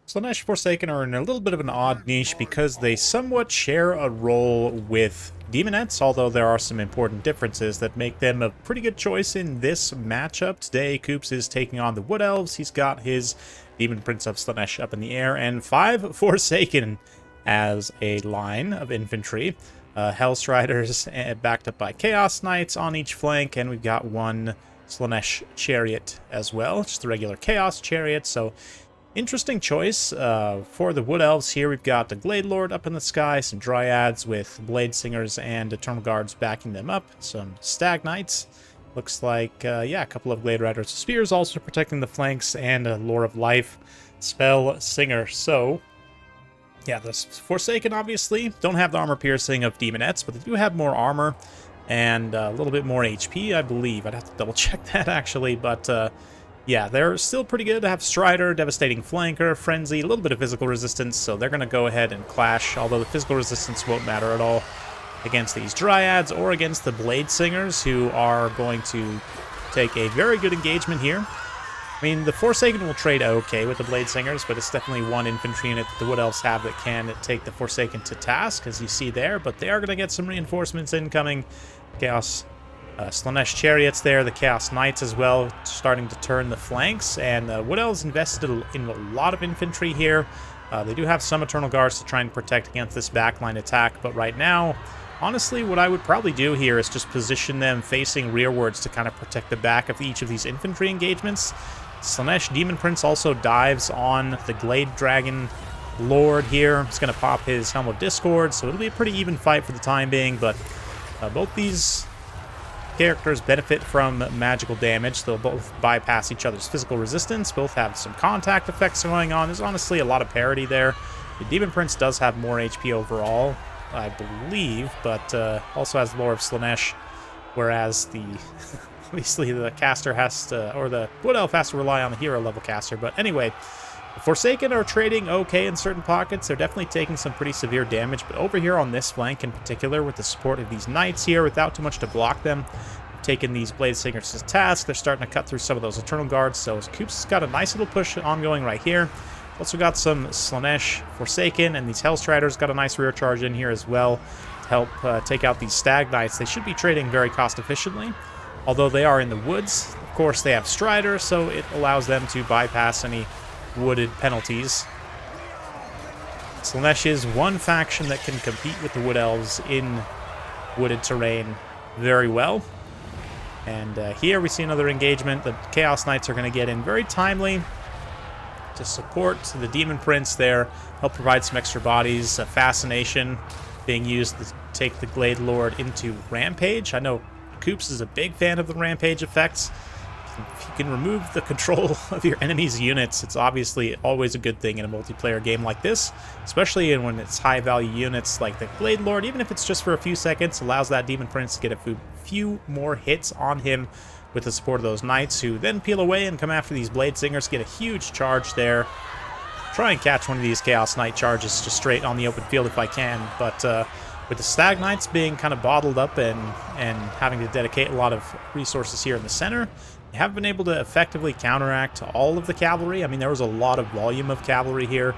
Slaanesh Forsaken are in a little bit of an odd niche because they somewhat share a role with Demonettes, although there are some important differences that make them a pretty good choice in this matchup. Today, Koops is taking on the Wood Elves. He's got his Demon Prince of Slaanesh up in the air, and 5 Forsaken as a line of infantry. Hellstriders backed up by Chaos Knights on each flank, and we've got one Slaanesh Chariot as well, just the regular Chaos Chariot, so interesting choice for the Wood Elves here. We've got the Glade Lord up in the sky, some Dryads with Blade Singers and Eternal Guards backing them up, some Stag Knights. Looks like, yeah, a couple of Glade Riders. Spears also protecting the flanks, and a Lore of Life Spell Singer. So, yeah, the Forsaken obviously don't have the armor piercing of Demonettes, but they do have more armor and a little bit more HP, I believe. I'd have to double check that actually, but yeah, they're still pretty good to have Strider, Devastating Flanker, Frenzy, a little bit of physical resistance, so they're going to go ahead and clash, although the physical resistance won't matter at all against these Dryads or against the Blade Singers, who are going to take a very good engagement here. I mean, the Forsaken will trade okay with the Blade Singers, but it's definitely one infantry unit that the Wood Elves have that can take the Forsaken to task, as you see there, but they are going to get some reinforcements incoming. Chaos Slaanesh Chariots there, the Chaos Knights as well, starting to turn the flanks, and Wood Elves invested in a lot of infantry here. They do have some Eternal Guards to try and protect against this backline attack, but right now, honestly, what I would probably do here is just position them facing rearwards to kind of protect the back of each of these infantry engagements. Slaanesh Demon Prince also dives on the Glade Dragon Lord here. He's going to pop his Helm of Discord, so it'll be a pretty even fight for the time being, but both these characters benefit from magical damage. They'll both bypass each other's physical resistance, both have some contact effects going on. There's honestly a lot of parity there. The Demon Prince does have more HP overall, I believe, but also has Lore of Slaanesh, whereas the obviously the caster has to, or the Wood Elf has to rely on the hero level caster. But anyway, the Forsaken are trading okay in certain pockets. They're definitely taking some pretty severe damage, but over here on this flank in particular, with the support of these Knights here, without too much to block them, taking these Blade Singers to task, they're starting to cut through some of those Eternal Guards, so Koops has got a nice little push ongoing right here. Also got some Slaanesh Forsaken, and these Hellstriders got a nice rear charge in here as well to help take out these Stag Knights. They should be trading very cost efficiently, although they are in the woods. Of course, they have Strider, so it allows them to bypass any wooded penalties. Slaanesh is one faction that can compete with the Wood Elves in wooded terrain very well. And here we see another engagement. The Chaos Knights are going to get in very timely to support the Demon Prince there, help provide some extra bodies. Fascination being used to take the Glade Lord into Rampage. I know Koops is a big fan of the Rampage effects. If you can remove the control of your enemy's units, it's obviously always a good thing in a multiplayer game like this, especially when it's high-value units like the Glade Lord. Even if it's just for a few seconds, allows that Demon Prince to get a few more hits on him with the support of those Knights, who then peel away and come after these Blade Singers, get a huge charge there. Try and catch one of these Chaos Knight charges just straight on the open field if I can, but with the Stag Knights being kind of bottled up and having to dedicate a lot of resources here in the center, they have been able to effectively counteract all of the cavalry. I mean, there was a lot of volume of cavalry here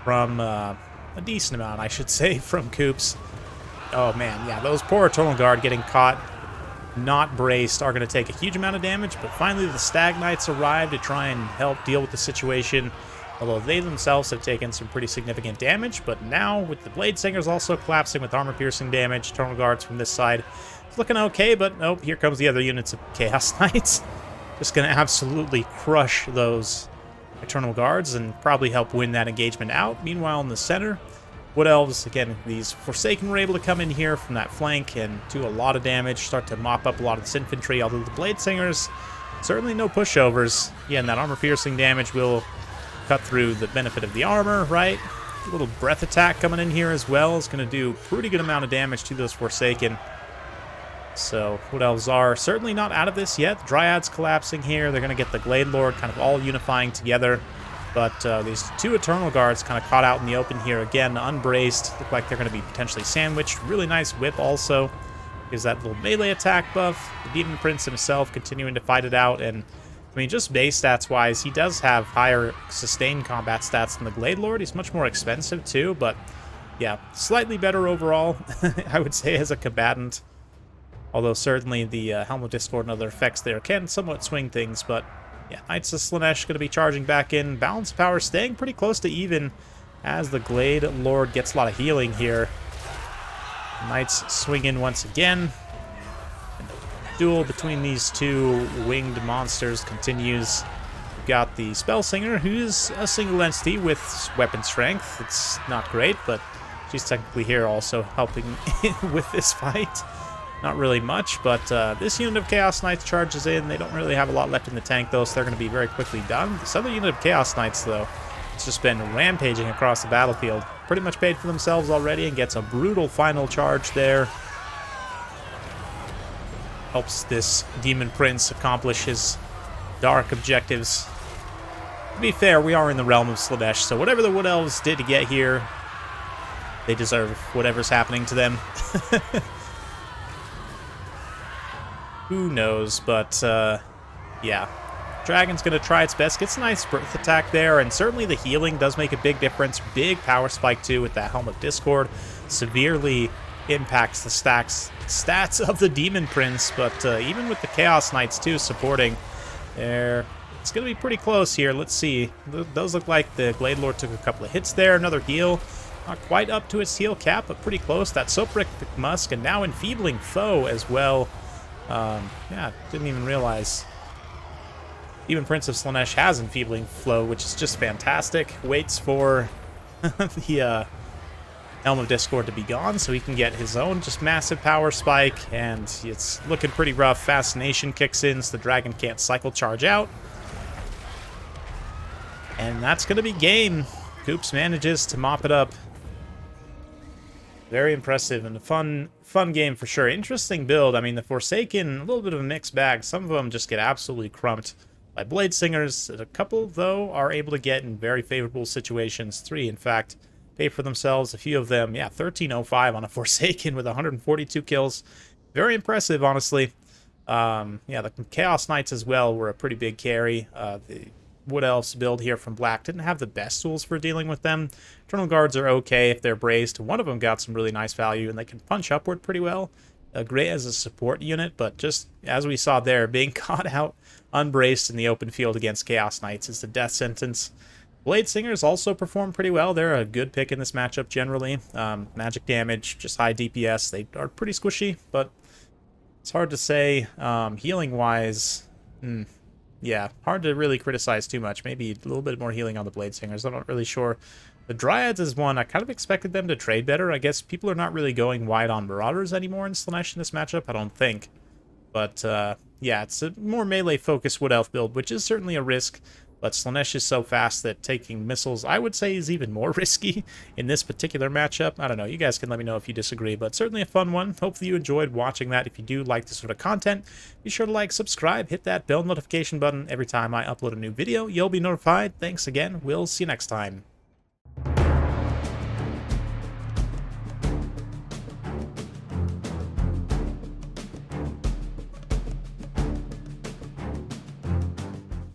from a decent amount, I should say, from Koops. Oh man, yeah, those poor Eternal Guard getting caught not braced are going to take a huge amount of damage, but finally the Stag Knights arrive to try and help deal with the situation, although they themselves have taken some pretty significant damage. But now, with the Blade Singers also collapsing with armor-piercing damage, Eternal Guards from this side, it's looking okay, but nope, here comes the other units of Chaos Knights. Just going to absolutely crush those Eternal Guards and probably help win that engagement out. Meanwhile, in the center, Wood Elves, again, these Forsaken were able to come in here from that flank and do a lot of damage, start to mop up a lot of this infantry, although the Blade Singers, certainly no pushovers. Yeah, and that armor-piercing damage will cut through the benefit of the armor, right? A little breath attack coming in here as well is going to do a pretty good amount of damage to those Forsaken. So, Wood Elves are certainly not out of this yet. Dryads collapsing here. They're going to get the Glade Lord kind of all unifying together. But these two Eternal Guards kind of caught out in the open here. Again, unbraced. Look like they're going to be potentially sandwiched. Really nice whip also. Gives that little melee attack buff. The Demon Prince himself continuing to fight it out. And I mean, just base stats-wise, he does have higher sustained combat stats than the Glade Lord. He's much more expensive, too, but yeah, slightly better overall, I would say, as a combatant. Although certainly the Helm of Discord and other effects there can somewhat swing things, but yeah, Knights of Slaanesh going to be charging back in. Balance power staying pretty close to even as the Glade Lord gets a lot of healing here. Knights swing in once again. And the duel between these two winged monsters continues. We've got the Spell Singer, who's a single entity with weapon strength. It's not great, but she's technically here also helping with this fight. Not really much, but this unit of Chaos Knights charges in. They don't really have a lot left in the tank, though, so they're going to be very quickly done. This other unit of Chaos Knights, though, it's just been rampaging across the battlefield. Pretty much paid for themselves already and gets a brutal final charge there. Helps this Demon Prince accomplish his dark objectives. To be fair, we are in the realm of Slaanesh, so whatever the Wood Elves did to get here, they deserve whatever's happening to them. Who knows, but yeah. Dragon's going to try its best. Gets a nice birth attack there, and certainly the healing does make a big difference. Big power spike, too, with that Helm of Discord. Severely impacts the stats of the Demon Prince, but even with the Chaos Knights, too, supporting there, it's going to be pretty close here. Let's see. It does look like the Glade Lord took a couple of hits there. Another heal. Not quite up to its heal cap, but pretty close. That Soporific Musk, and now Enfeebling Foe as well. Yeah, didn't even realize. Even Prince of Slaanesh has Enfeebling Flow, which is just fantastic. Waits for the Helm of Discord to be gone so he can get his own just massive power spike, and it's looking pretty rough. Fascination kicks in so the dragon can't cycle charge out. And that's going to be game. Koops manages to mop it up. Very impressive and a fun game for sure. Interesting build. I mean, the Forsaken, a little bit of a mixed bag. Some of them just get absolutely crumped by Blade Singers. A couple, though, are able to get in very favorable situations. 3, in fact, pay for themselves. A few of them, yeah, 1305 on a Forsaken with 142 kills. Very impressive, honestly. Yeah, the Chaos Knights as well were a pretty big carry. The Wood Elves build here from Black didn't have the best tools for dealing with them. Eternal Guards are okay if they're braced. One of them got some really nice value, and they can punch upward pretty well. Great as a support unit, but just as we saw there, being caught out unbraced in the open field against Chaos Knights is the death sentence. Blade Singers also perform pretty well. They're a good pick in this matchup generally. Magic damage, just high DPS. They are pretty squishy, but it's hard to say. Healing-wise, yeah, hard to really criticize too much. Maybe a little bit more healing on the Blade Singers. I'm not really sure. The Dryads is one. I kind of expected them to trade better. I guess people are not really going wide on Marauders anymore in Slaanesh in this matchup, I don't think. But, yeah, it's a more melee-focused Wood Elf build, which is certainly a risk. But Slaanesh is so fast that taking missiles, I would say, is even more risky in this particular matchup. I don't know. You guys can let me know if you disagree, but certainly a fun one. Hopefully you enjoyed watching that. If you do like this sort of content, be sure to like, subscribe, hit that bell notification button. Every time I upload a new video, you'll be notified. Thanks again. We'll see you next time.